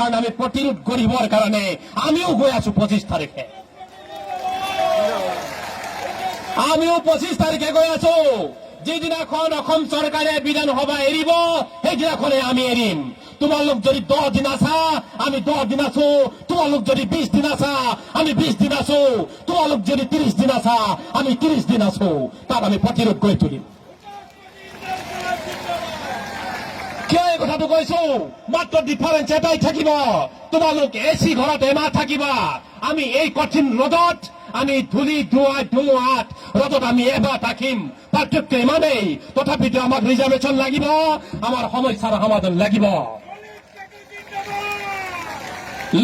কাৰণ আমি প্ৰতিৰোধ কৰিবাৰ কাৰণে আমিও গৈ আছো 25 তাৰিখে আমিও 25 তাৰিখে গৈ আছো যেদিনাখন অসম চৰকাৰে বিধানসভা এৰিব সেইদিনাখনে আমি এৰিম তোমালোক যদি 10 দিন আছা আমি 10 দিন আছো তোমালোক যদি 20 দিন আছা আমি 20 দিন আছো তোমালোক যদি 30 দিন আছা আমি 30 দিন আছো তাক আমি প্ৰতিৰোধ কৰি তুলিম কিয় এই কথাটো কৈছো মাত্ৰ ডিফাৰেন্স এটাই থাকিব তোমালোক এচি ঘৰত এমাহ থাকিবা আমি এই কঠিন ৰ'দত আমি ধূলি ধুমুহাত ৰ'দত আমি এবাৰ থাকিম পাৰ্থক্য ইমানেই তথাপিতো আমাক ৰিজাৰ্ভেশ্যন লাগিব আমাৰ সমস্যাৰ সমাধান লাগিব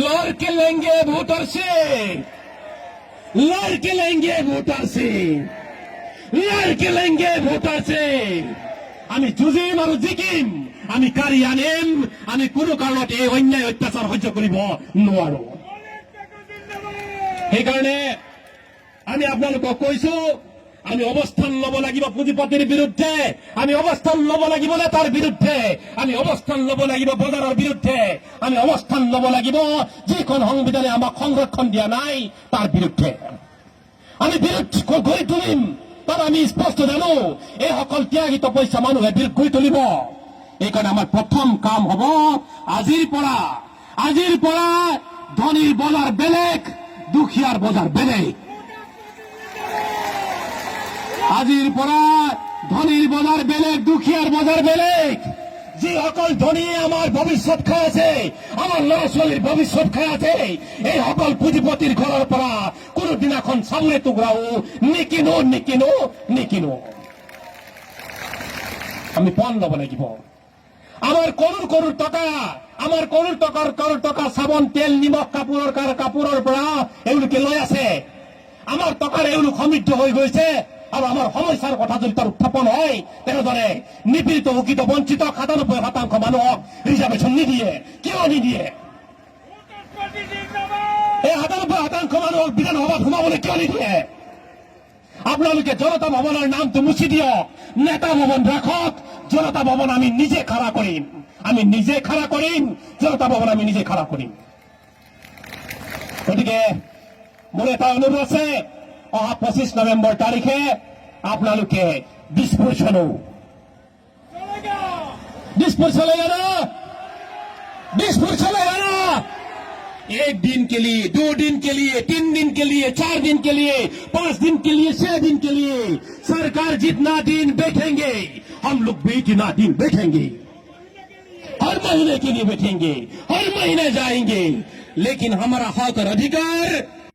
লড়কে লেঙ্গে ভোটাৰ সে লড়কে লেঙ্গে ভোটাৰ সে লড়কে লেঙ্গে ভোটাৰ সে আমি যুঁজিম আৰু জিকিম আমি কাঢ়ি আনিম আমি কোনো কাৰণত এই অন্যায় অত্যাচাৰ সহ্য কৰিব নোৱাৰো সেইকাৰণে আমি আপোনালোকক কৈছো আমি অৱস্থান ল'ব লাগিব পুঁজিপতিৰ বিৰুদ্ধে আমি অৱস্থান ল'ব লাগিব নেতাৰ বিৰুদ্ধে আমি অৱস্থান ল'ব লাগিব বজাৰৰ বিৰুদ্ধে আমি অৱস্থান ল'ব লাগিব যিখন সংবিধানে আমাক সংৰক্ষণ দিয়া নাই তাৰ বিৰুদ্ধে আমি বিৰোধ গঢ়ি তুলিম তাৰ আমি স্পষ্ট জানো এইসকল ত্যাগী তপস্যা মানুহে বিৰোধ গঢ়ি তুলিব এইকাৰণে আমাৰ প্ৰথম কাম হ'ব আজিৰ পৰা ধনীৰ বজাৰ বেলেগ দুখীয়াৰ বজাৰ বেলেগ আজিৰ পৰা ধনীৰ বজাৰ বেলেগ দুখীয়াৰ বজাৰ বেলেগ যিসকল ধনীয়ে আমাৰ ভৱিষ্যত খাই আছে আমাৰ ল'ৰা ছোৱালীৰ ভৱিষ্যত খাই আছে এইসকল পুঁজিপতিৰ ঘৰৰ পৰা কোনো দিনাখন চাউলে টুকুৰাও নিকিনো আমি পণ ল'ব লাগিব আমাৰ কৰোৰ টকা চাবোন তেল নিমখ কাপোৰৰ পৰা এওঁলোকে লৈ আছে আমাৰ টকাৰ এওঁলোক সমৃদ্ধ হৈ গৈছে আৰু আমাৰ সমস্যাৰ কথা যদি তাৰ উত্থাপন হয় তেনেদৰে নিপীড়িত শোষিত বঞ্চিত ৯৭% মানুহক ৰিজাৰ্ভেশ্যন নিদিয়ে কিয় নিদিয়ে এই ৯৭% মানুহক বিধানসভাত সোমাবলৈ কিয় নিদিয়ে আপোনালোকে জনতা ভৱনৰ নামটো মুছি দিয়ক নেতা ভৱন ৰাখক জনতা ভৱন আমি নিজে খাৰা কৰিম জনতা ভৱন আমি নিজে খাৰা কৰিম গতিকে মোৰ এটা অনুৰোধ আছে অহা 25 নৱেম্বৰ তাৰিখে আপোনালোকে দিছপুৰ চলেगा ना एक दिन के लिए 2 दिन के लिए 3 दिन के लिए 4 दिन के लिए 5 दिन के लिए 6 दिन के लिए सरकार जितना दिन बैठेंगे हम लोग भी इतना दिन बैठेंगे हर महीने के लिए बैठेंगे हर महीने जाएंगे लेकिन हमारा हक और अधिकार